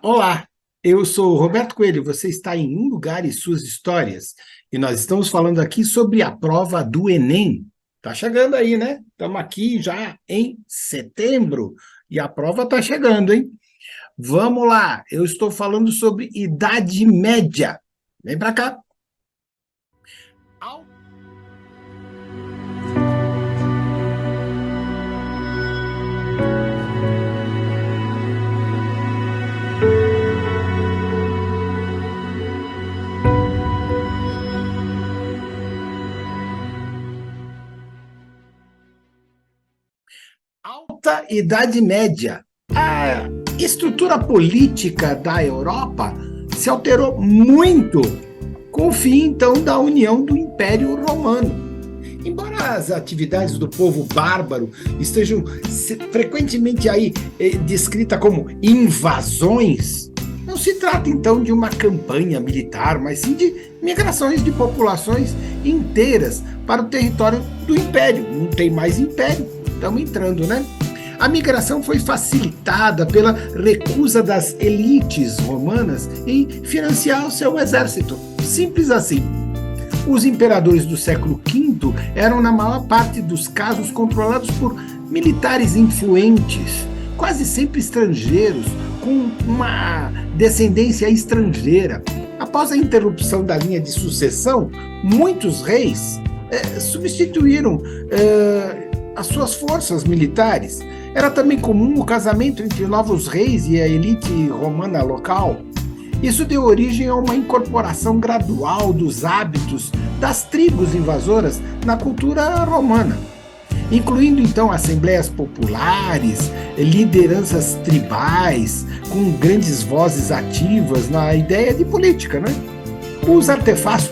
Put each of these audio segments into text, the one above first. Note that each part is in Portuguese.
Olá, eu sou o Roberto Coelho, você está em Um Lugar e Suas Histórias, e nós estamos falando aqui sobre a prova do Enem. Tá chegando aí, né? Estamos aqui já em setembro, e a prova está chegando, hein? Vamos lá, eu estou falando sobre Idade Média. Vem para cá. Alta Idade Média. A estrutura política da Europa se alterou muito com o fim, então, da união do Império Romano. Embora as atividades do povo bárbaro estejam frequentemente aí descritas como invasões, não se trata então de uma campanha militar, mas sim de migrações de populações inteiras para o território do Império. Não tem mais Império, estamos entrando, né? A migração foi facilitada pela recusa das elites romanas em financiar o seu exército. Simples assim. Os imperadores do século V eram, na maior parte dos casos, controlados por militares influentes, quase sempre estrangeiros, com uma descendência estrangeira. Após a interrupção da linha de sucessão, muitos reis substituíram as suas forças militares. Era também comum o casamento entre novos reis e a elite romana local. Isso deu origem a uma incorporação gradual dos hábitos das tribos invasoras na cultura romana, incluindo então assembleias populares, lideranças tribais, com grandes vozes ativas na ideia de política, né? Os artefatos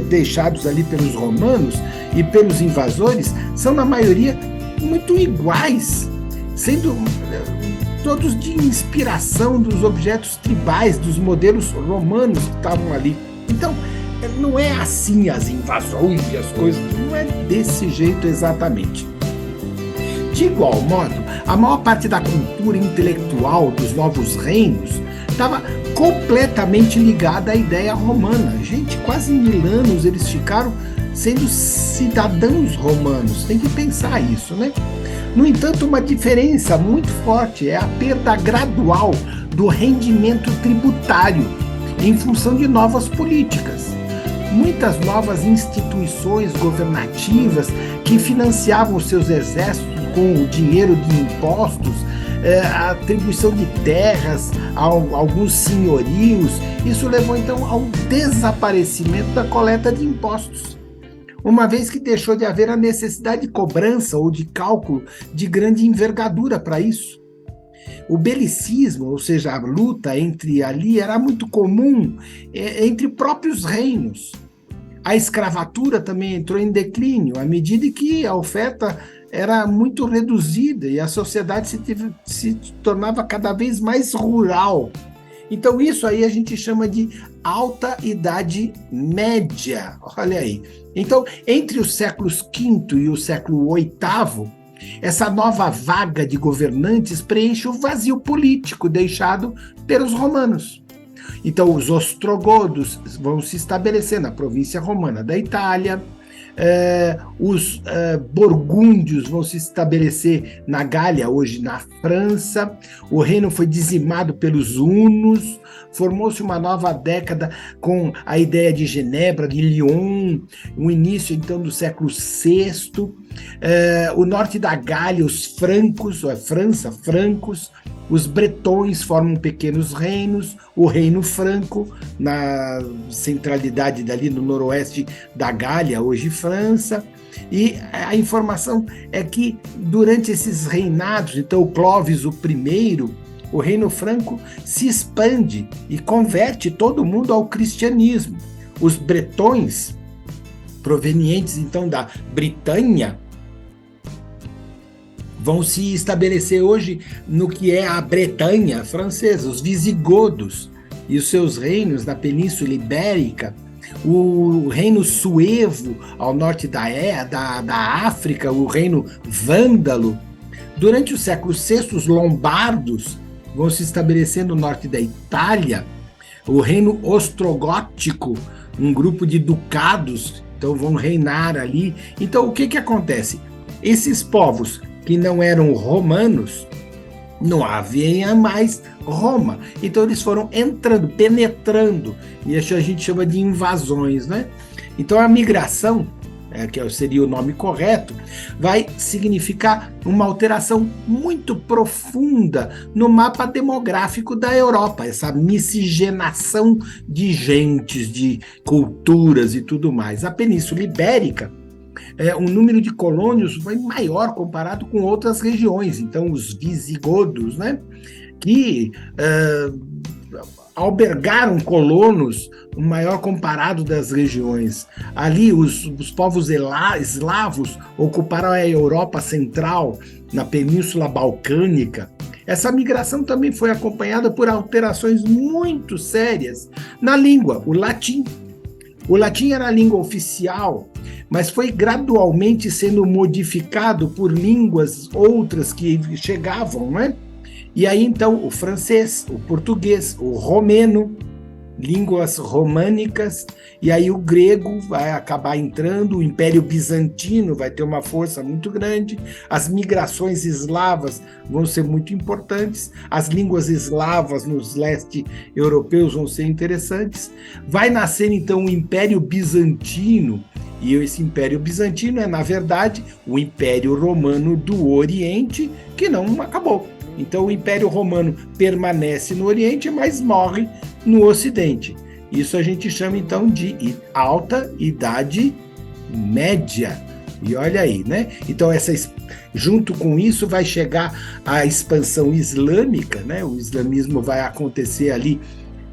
deixados ali pelos romanos e pelos invasores são, na maioria, muito iguais, sendo todos de inspiração dos objetos tribais, dos modelos romanos que estavam ali. Então, não é assim as invasões e as coisas, não é desse jeito exatamente. De igual modo, a maior parte da cultura intelectual dos novos reinos estava completamente ligada à ideia romana. Gente, quase 1000 anos eles ficaram sendo cidadãos romanos. Tem que pensar isso, né? No entanto, uma diferença muito forte é a perda gradual do rendimento tributário em função de novas políticas. Muitas novas instituições governativas que financiavam os seus exércitos com o dinheiro de impostos, a atribuição de terras a alguns senhorios, isso levou então ao desaparecimento da coleta de impostos, uma vez que deixou de haver a necessidade de cobrança ou de cálculo de grande envergadura para isso. O belicismo, ou seja, a luta entre ali, era muito comum entre próprios reinos. A escravatura também entrou em declínio, à medida que a oferta era muito reduzida e a sociedade se tornava cada vez mais rural. Então, isso aí a gente chama de Alta Idade Média. Olha aí. Então, entre os séculos V e o século VIII, essa nova vaga de governantes preenche o vazio político deixado pelos romanos. Então, os ostrogodos vão se estabelecer na província romana da Itália, os burgúndios vão se estabelecer na Gália, hoje na França. O reino foi dizimado pelos hunos, formou-se uma nova década com a ideia de Genebra, de Lyon, o início então do século VI. O norte da Gália, os francos, a França, francos, os bretões formam pequenos reinos, o reino franco, na centralidade dali no noroeste da Gália, hoje França. E a informação é que durante esses reinados, então o Clovis I, o reino franco se expande e converte todo mundo ao cristianismo. Os bretões, provenientes então da Britânia, vão se estabelecer hoje no que é a Bretanha francesa, os visigodos e os seus reinos na Península Ibérica, o reino suevo ao norte da África, o reino vândalo. Durante o século VI, os lombardos vão se estabelecer no norte da Itália, o reino ostrogótico, um grupo de ducados, então vão reinar ali. Então o que acontece? Esses povos que não eram romanos, não havia mais Roma. Então eles foram entrando, penetrando, e isso a gente chama de invasões, né? Então a migração, que seria o nome correto, vai significar uma alteração muito profunda no mapa demográfico da Europa, essa miscigenação de gentes, de culturas e tudo mais. A Península Ibérica, o número de colônios foi maior comparado com outras regiões. Então, os visigodos, né, que albergaram colonos, o maior comparado das regiões. Ali, os povos eslavos ocuparam a Europa Central, na Península Balcânica. Essa migração também foi acompanhada por alterações muito sérias na língua, o latim. O latim era a língua oficial, mas foi gradualmente sendo modificado por línguas outras que chegavam, né? E aí, então, o francês, o português, o romeno, línguas românicas, e aí o grego vai acabar entrando, o Império Bizantino vai ter uma força muito grande, as migrações eslavas vão ser muito importantes, as línguas eslavas nos leste europeus vão ser interessantes, vai nascer então o Império Bizantino, e esse Império Bizantino é, na verdade, o Império Romano do Oriente, que não acabou. Então o Império Romano permanece no Oriente, mas morre no Ocidente. Isso a gente chama então de Alta Idade Média. E olha aí, né? Então junto com isso vai chegar a expansão islâmica, né? O islamismo vai acontecer ali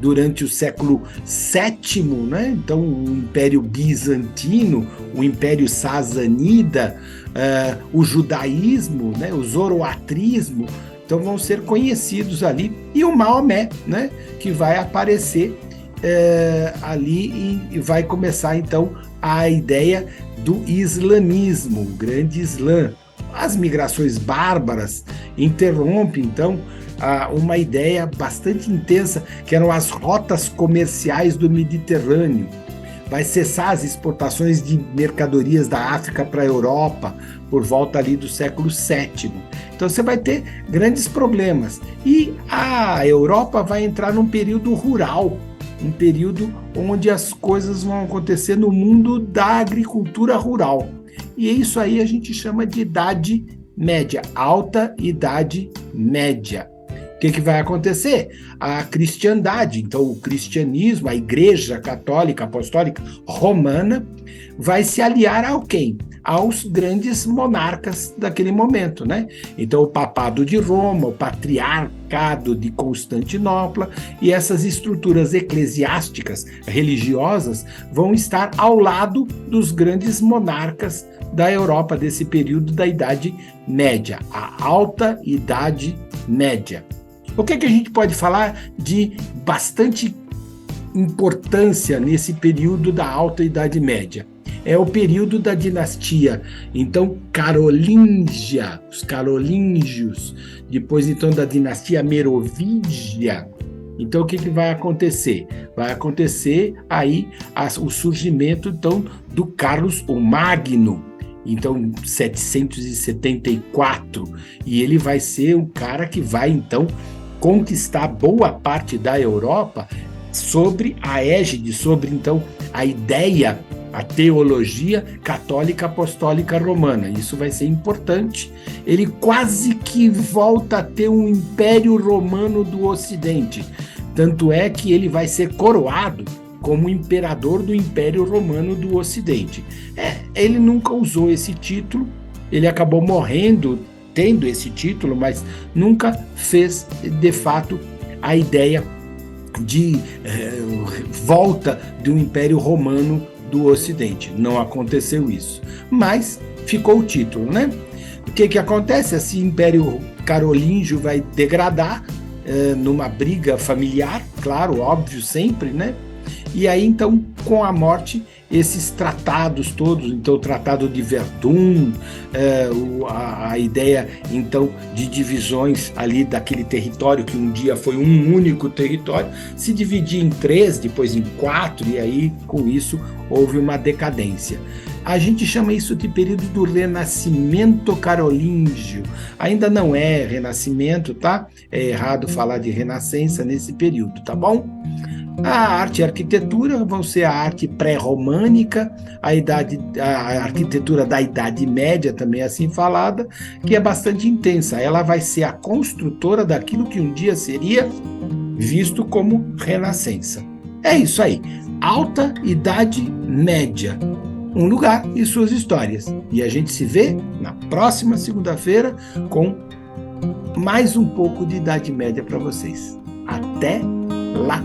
durante o século VII, né? Então o Império Bizantino, o Império Sassanida, o judaísmo, né? O zoroatrismo, então vão ser conhecidos ali, e o Maomé, né, que vai aparecer ali e vai começar então a ideia do islamismo, o grande Islã. As migrações bárbaras interrompem então uma ideia bastante intensa, que eram as rotas comerciais do Mediterrâneo. Vai cessar as exportações de mercadorias da África para a Europa por volta ali do século VII. Então você vai ter grandes problemas. E a Europa vai entrar num período rural, um período onde as coisas vão acontecer no mundo da agricultura rural. E isso aí a gente chama de Idade Média, Alta Idade Média. O que vai acontecer? A cristandade, então o cristianismo, a Igreja Católica Apostólica Romana, vai se aliar ao quem? Aos grandes monarcas daquele momento, né? Então o Papado de Roma, o Patriarcado de Constantinopla e essas estruturas eclesiásticas, religiosas, vão estar ao lado dos grandes monarcas da Europa desse período da Idade Média, a Alta Idade Média. O que a gente pode falar de bastante importância nesse período da Alta Idade Média? É o período da dinastia, então, carolíngia, os carolíngios, depois, então, da dinastia merovígia. Então, o que vai acontecer? Vai acontecer aí o surgimento, então, do Carlos o Magno, então, 774, e ele vai ser o cara que vai, então, conquistar boa parte da Europa sobre a égide, sobre, então, a ideia, a teologia católica apostólica romana. Isso vai ser importante. Ele quase que volta a ter um Império Romano do Ocidente. Tanto é que ele vai ser coroado como imperador do Império Romano do Ocidente. Ele nunca usou esse título, ele acabou morrendo tendo esse título, mas nunca fez, de fato, a ideia de volta de um Império Romano do Ocidente. Não aconteceu isso, mas ficou o título, né? O que acontece? Esse Império Carolíngio vai degradar numa briga familiar, claro, óbvio, sempre, né? E aí, então, com a morte, esses tratados todos, então o Tratado de Verdun, a ideia então de divisões ali daquele território que um dia foi um único território, se dividia em 3, depois em 4, e aí com isso houve uma decadência. A gente chama isso de período do Renascimento Carolíngio. Ainda não é Renascimento, tá? É errado falar de Renascença nesse período, tá bom? A arte e a arquitetura vão ser a arte pré-românica, a arquitetura da Idade Média, também assim falada, que é bastante intensa. Ela vai ser a construtora daquilo que um dia seria visto como Renascença. É isso aí. Alta Idade Média. Um lugar e suas histórias. E a gente se vê na próxima segunda-feira com mais um pouco de Idade Média para vocês. Até lá!